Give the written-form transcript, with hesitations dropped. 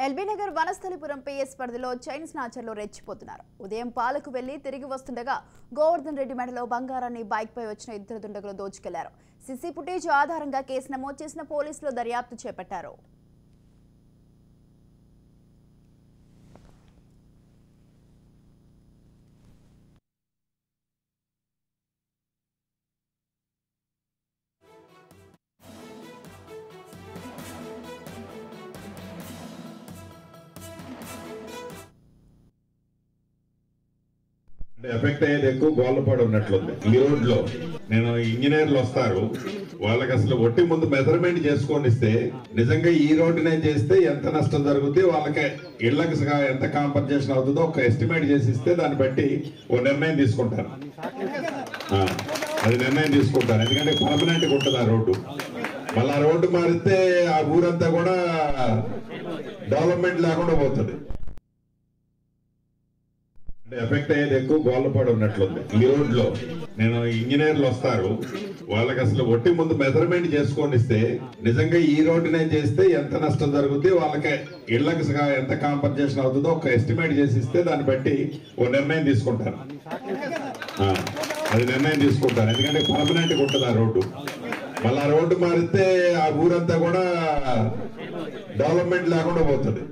LB Nagar Vanasthalipuram PS పరిధిలో chain స్నాచర్లు రెచ్చిపోతున్నారు. ఉదయం పాలకు వెళ్లి తిరిగి వస్తుండగా గోవర్ధన్ రెడ్డి మెడలో బంగారాన్ని బైక్ పై వచ్చిన ఇద్దరు దుండగులు దోచుకెళ్లారు. సీసీ ఫుటేజ్ ఆధారంగా కేసు నమోదు చేసిన పోలీసులు దర్యాప్తు చేపట్టారు. ఎఫెక్ట్ అయ్యేది ఎక్కువ గోళ్ళపాడు ఉన్నట్లుంది. ఈ రోడ్ లో నేను ఇంజనీర్లు వస్తారు, వాళ్ళకి అసలు ఒట్టి ముందు మెజర్మెంట్ చేసుకొని ఇస్తే నిజంగా ఈ రోడ్డునే చేస్తే ఎంత నష్టం జరుగుతుంది, వాళ్ళకి ఇళ్లకు ఎంత కాంపన్సేషన్ అవుతుందో ఒక ఎస్టిమేట్ చేసి ఇస్తే దాన్ని బట్టి ఓ నిర్ణయం తీసుకుంటారు. అది నిర్ణయం తీసుకుంటారు, ఎందుకంటే పర్మనెంట్గా ఉంటుంది ఆ రోడ్డు. మళ్ళీ ఆ రోడ్డు మారితే ఆ ఊరంతా కూడా డెవలప్మెంట్ లేకుండా పోతుంది. ఎఫెక్ట్ అయ్యేది ఎక్కువ గోళ్ళపాడు ఉన్నట్లుంది. ఈ రోడ్ లో నేను ఇంజనీర్లు వస్తారు, వాళ్ళకి అసలు ఒట్టి ముందు మెజర్మెంట్ చేసుకొని ఇస్తే నిజంగా ఈ రోడ్డునే చేస్తే ఎంత నష్టం జరుగుతుంది, వాళ్ళకి ఇళ్లకు ఎంత కాంపన్సేషన్ అవుతుందో ఒక ఎస్టిమేట్ చేసి ఇస్తే దాన్ని బట్టి ఓ నిర్ణయం తీసుకుంటారు. అది నిర్ణయం తీసుకుంటారు, ఎందుకంటే పర్మనెంట్గా ఉంటుంది ఆ రోడ్డు. మళ్ళీ ఆ రోడ్డు మారితే ఆ ఊరంతా కూడా డెవలప్మెంట్ లేకుండా పోతుంది.